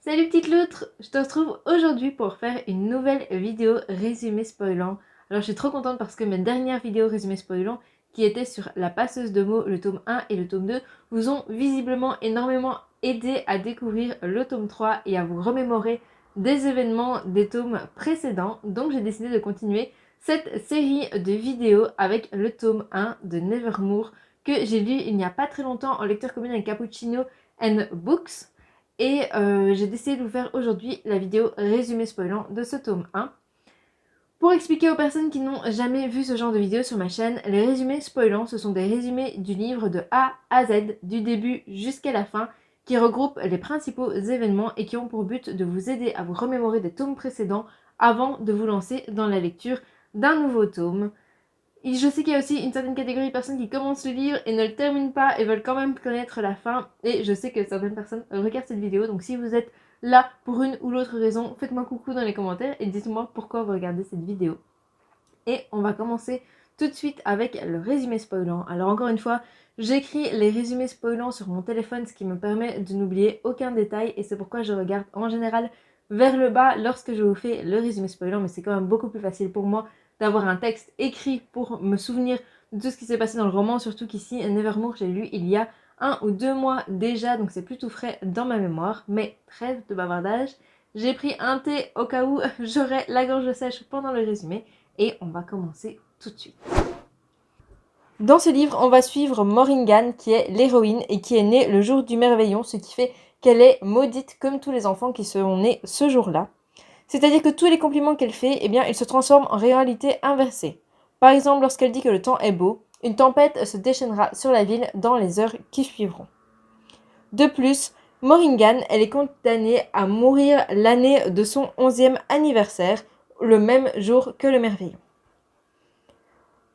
Salut petite loutre, je te retrouve aujourd'hui pour faire une nouvelle vidéo résumé spoilant. Alors je suis trop contente parce que mes dernières vidéos résumé spoilant qui étaient sur la passeuse de mots, le tome 1 et le tome 2, vous ont visiblement énormément aidé à découvrir le tome 3 et à vous remémorer des événements des tomes précédents. Donc j'ai décidé de continuer cette série de vidéos avec le tome 1 de Nevermore que j'ai lu il n'y a pas très longtemps en lecture commune avec Cappuccino and Books. Et j'ai décidé de vous faire aujourd'hui la vidéo résumé spoilant de ce tome 1. Pour expliquer aux personnes qui n'ont jamais vu ce genre de vidéo sur ma chaîne, les résumés spoilants, ce sont des résumés du livre de A à Z, du début jusqu'à la fin, qui regroupent les principaux événements et qui ont pour but de vous aider à vous remémorer des tomes précédents avant de vous lancer dans la lecture d'un nouveau tome. Et je sais qu'il y a aussi une certaine catégorie de personnes qui commencent le livre et ne le terminent pas et veulent quand même connaître la fin. Et je sais que certaines personnes regardent cette vidéo. Donc si vous êtes là pour une ou l'autre raison, faites-moi coucou dans les commentaires et dites-moi pourquoi vous regardez cette vidéo. Et on va commencer tout de suite avec le résumé spoilant. Alors encore une fois, j'écris les résumés spoilants sur mon téléphone, ce qui me permet de n'oublier aucun détail. Et c'est pourquoi je regarde en général vers le bas lorsque je vous fais le résumé spoilant. Mais c'est quand même beaucoup plus facile pour moi d'avoir un texte écrit pour me souvenir de tout ce qui s'est passé dans le roman, surtout qu'ici, Nevermore, j'ai lu il y a 1 ou 2 mois déjà, donc c'est plutôt frais dans ma mémoire. Mais trêve de bavardage, j'ai pris un thé au cas où j'aurais la gorge sèche pendant le résumé, et on va commencer tout de suite. Dans ce livre, on va suivre Morrigan, qui est l'héroïne et qui est née le jour du merveillon, ce qui fait qu'elle est maudite comme tous les enfants qui seront nés ce jour-là. C'est-à-dire que tous les compliments qu'elle fait, eh bien, ils se transforment en réalité inversée. Par exemple, lorsqu'elle dit que le temps est beau, une tempête se déchaînera sur la ville dans les heures qui suivront. De plus, Morrigan, elle est condamnée à mourir l'année de son 11e anniversaire, le même jour que le merveillon.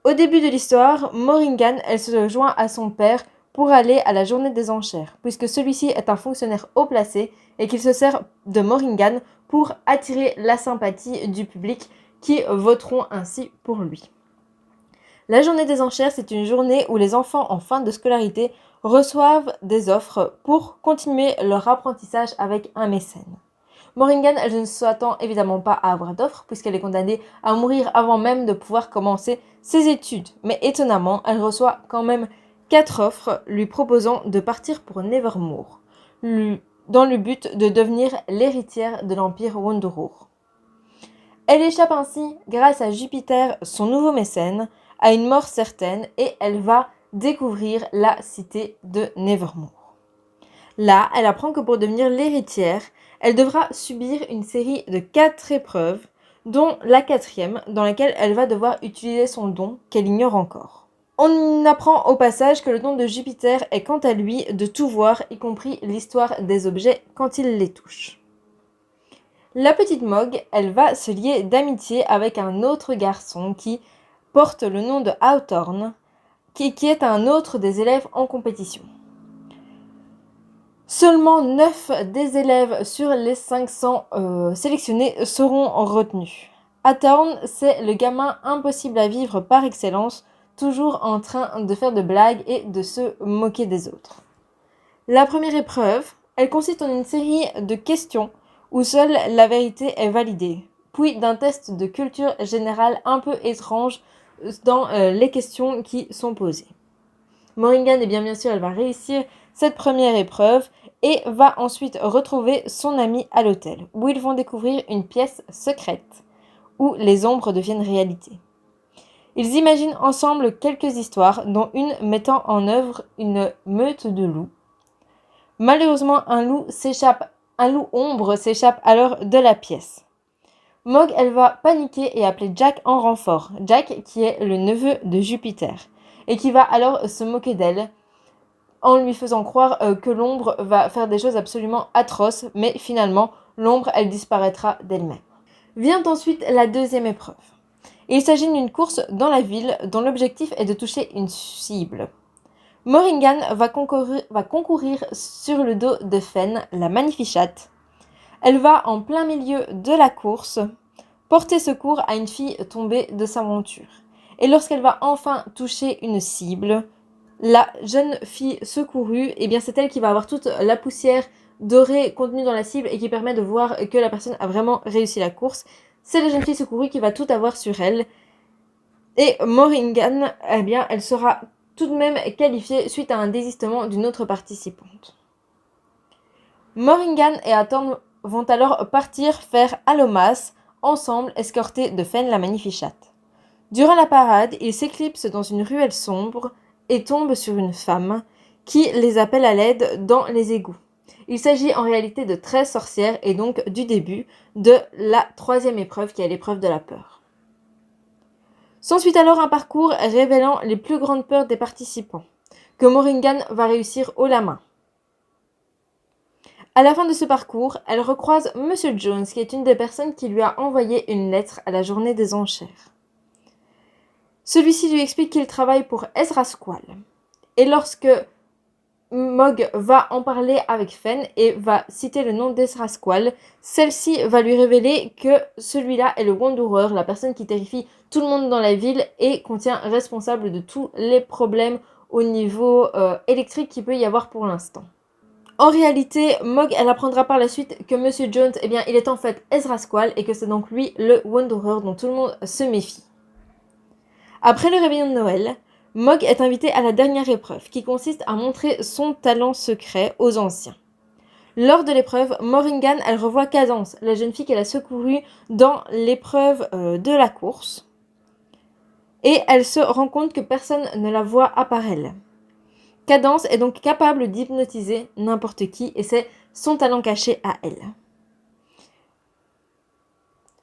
Au début de l'histoire, Morrigan, elle se joint à son père pour aller à la journée des enchères, puisque celui-ci est un fonctionnaire haut placé et qu'il se sert de Morrigan pour attirer la sympathie du public qui voteront ainsi pour lui. La journée des enchères, c'est une journée où les enfants en fin de scolarité reçoivent des offres pour continuer leur apprentissage avec un mécène. Morrigan, elle ne s'attend évidemment pas à avoir d'offres puisqu'elle est condamnée à mourir avant même de pouvoir commencer ses études. Mais étonnamment, elle reçoit quand même 4 offres lui proposant de partir pour Nevermore, dans le but de devenir l'héritière de l'Empire Wondorur. Elle échappe ainsi, grâce à Jupiter, son nouveau mécène, à une mort certaine et elle va découvrir la cité de Nevermore. Là, elle apprend que pour devenir l'héritière, elle devra subir une série de 4 épreuves, dont la 4e, dans laquelle elle va devoir utiliser son don qu'elle ignore encore. On apprend au passage que le don de Jupiter est quant à lui de tout voir, y compris l'histoire des objets quand il les touche. La petite Mog, elle va se lier d'amitié avec un autre garçon qui porte le nom de Hawthorne, qui est un autre des élèves en compétition. Seulement 9 des élèves sur les 500 sélectionnés seront retenus. Hawthorne, c'est le gamin impossible à vivre par excellence, toujours en train de faire de blagues et de se moquer des autres. La première épreuve, elle consiste en une série de questions où seule la vérité est validée, puis d'un test de culture générale un peu étrange dans les questions qui sont posées. Morrigan, eh bien sûr, elle va réussir cette première épreuve et va ensuite retrouver son ami à l'hôtel, où ils vont découvrir une pièce secrète, où les ombres deviennent réalité. Ils imaginent ensemble quelques histoires, dont une mettant en œuvre une meute de loups. Malheureusement, un loup ombre s'échappe alors de la pièce. Mog, elle va paniquer et appeler Jack en renfort. Jack, qui est le neveu de Jupiter, et qui va alors se moquer d'elle, en lui faisant croire que l'ombre va faire des choses absolument atroces, mais finalement, l'ombre, elle disparaîtra d'elle-même. Vient ensuite la deuxième épreuve. Il s'agit d'une course dans la ville dont l'objectif est de toucher une cible. Morrigan va concourir sur le dos de Fen, la Magnificate. Elle va, en plein milieu de la course, porter secours à une fille tombée de sa monture. Et lorsqu'elle va enfin toucher une cible, la jeune fille secourue, eh bien c'est elle qui va avoir toute la poussière doré contenu dans la cible et qui permet de voir que la personne a vraiment réussi la course. C'est la jeune fille secourue qui va tout avoir sur elle. Et Morrigan, eh bien, elle sera tout de même qualifiée suite à un désistement d'une autre participante. Morrigan et Atom vont alors partir faire Allomas, ensemble escortés de Fen la Magnifichate. Durant la parade, ils s'éclipsent dans une ruelle sombre et tombent sur une femme qui les appelle à l'aide dans les égouts. Il s'agit en réalité de 13 sorcières et donc du début de la 3e épreuve qui est l'épreuve de la peur. S'ensuit alors un parcours révélant les plus grandes peurs des participants, que Morrigan va réussir haut la main. À la fin de ce parcours, elle recroise Monsieur Jones, qui est une des personnes qui lui a envoyé une lettre à la journée des enchères. Celui-ci lui explique qu'il travaille pour Ezra Squall. Et lorsque Mog va en parler avec Fen et va citer le nom d'Ezra Squall, celle-ci va lui révéler que celui-là est le Wanderer, la personne qui terrifie tout le monde dans la ville et qu'on tient responsable de tous les problèmes au niveau électrique qu'il peut y avoir pour l'instant. En réalité, Mog, elle apprendra par la suite que Monsieur Jones, eh bien, il est en fait Ezra Squall et que c'est donc lui le Wanderer dont tout le monde se méfie. Après le réveillon de Noël, Mog est invité à la dernière épreuve, qui consiste à montrer son talent secret aux anciens. Lors de l'épreuve, Morrigan, elle revoit Cadence, la jeune fille qu'elle a secourue dans l'épreuve de la course. Et elle se rend compte que personne ne la voit à part elle. Cadence est donc capable d'hypnotiser n'importe qui et c'est son talent caché à elle.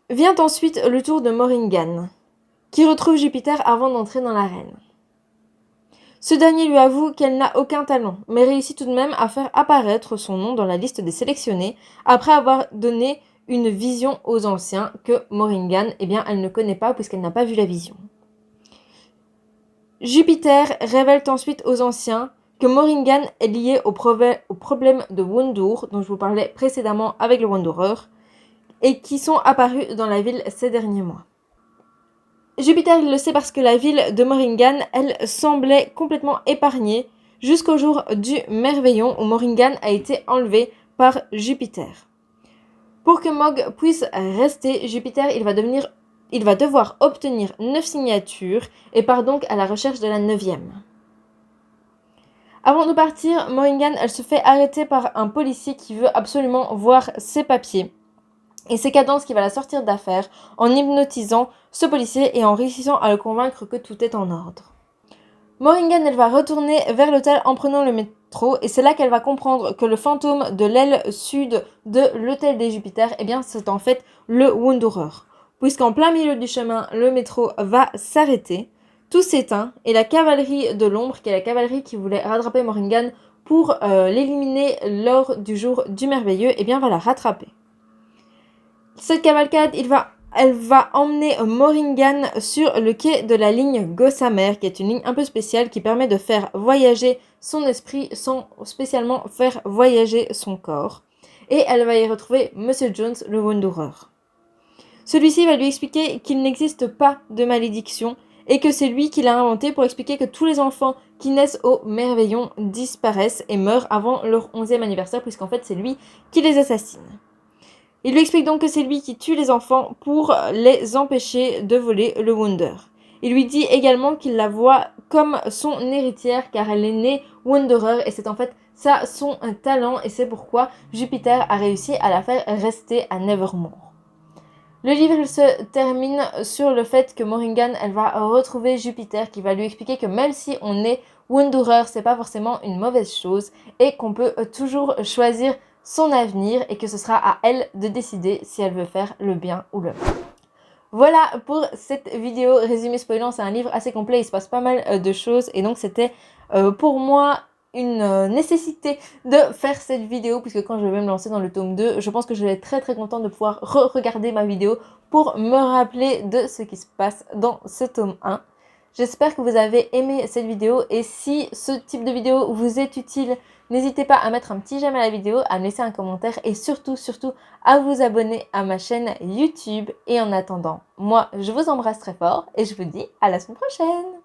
Vient ensuite le tour de Morrigan, qui retrouve Jupiter avant d'entrer dans l'arène. Ce dernier lui avoue qu'elle n'a aucun talent, mais réussit tout de même à faire apparaître son nom dans la liste des sélectionnés après avoir donné une vision aux anciens que Morrigan, eh bien, elle ne connaît pas puisqu'elle n'a pas vu la vision. Jupiter révèle ensuite aux anciens que Morrigan est lié au problème de Wundur, dont je vous parlais précédemment avec le Wanderer, et qui sont apparus dans la ville ces derniers mois. Jupiter, il le sait parce que la ville de Morrigan, elle semblait complètement épargnée jusqu'au jour du Merveillon où Morrigan a été enlevé par Jupiter. Pour que Mog puisse rester, Jupiter, il va devoir obtenir 9 signatures et part donc à la recherche de la 9e. Avant de partir, Morrigan, elle se fait arrêter par un policier qui veut absolument voir ses papiers. Et c'est Cadence qui va la sortir d'affaire en hypnotisant ce policier et en réussissant à le convaincre que tout est en ordre. Morrigan, elle va retourner vers l'hôtel en prenant le métro et c'est là qu'elle va comprendre que le fantôme de l'aile sud de l'hôtel des Jupiters, eh bien c'est en fait le Wanderer. Puisqu'en plein milieu du chemin, le métro va s'arrêter, tout s'éteint et la cavalerie de l'ombre, qui est la cavalerie qui voulait rattraper Morrigan pour l'éliminer lors du jour du merveilleux, eh bien va la rattraper. Cette cavalcade, elle va emmener Morrigan sur le quai de la ligne Gossamer, qui est une ligne un peu spéciale qui permet de faire voyager son esprit sans spécialement faire voyager son corps. Et elle va y retrouver Monsieur Jones, le Wanderer. Celui-ci va lui expliquer qu'il n'existe pas de malédiction et que c'est lui qui l'a inventé pour expliquer que tous les enfants qui naissent au Merveillon disparaissent et meurent avant leur 11e anniversaire, puisqu'en fait c'est lui qui les assassine. Il lui explique donc que c'est lui qui tue les enfants pour les empêcher de voler le Wonder. Il lui dit également qu'il la voit comme son héritière car elle est née Wanderer et c'est en fait ça son talent et c'est pourquoi Jupiter a réussi à la faire rester à Nevermore. Le livre il se termine sur le fait que Morrigan elle va retrouver Jupiter qui va lui expliquer que même si on est Wanderer, c'est pas forcément une mauvaise chose et qu'on peut toujours choisir son avenir et que ce sera à elle de décider si elle veut faire le bien ou le mal. Voilà pour cette vidéo résumé spoilant, c'est un livre assez complet, il se passe pas mal de choses et donc c'était pour moi une nécessité de faire cette vidéo puisque quand je vais me lancer dans le tome 2, je pense que je vais être très contente de pouvoir re-regarder ma vidéo pour me rappeler de ce qui se passe dans ce tome 1. J'espère que vous avez aimé cette vidéo et si ce type de vidéo vous est utile, n'hésitez pas à mettre un petit j'aime à la vidéo, à me laisser un commentaire et surtout à vous abonner à ma chaîne YouTube. Et en attendant, moi je vous embrasse très fort et je vous dis à la semaine prochaine.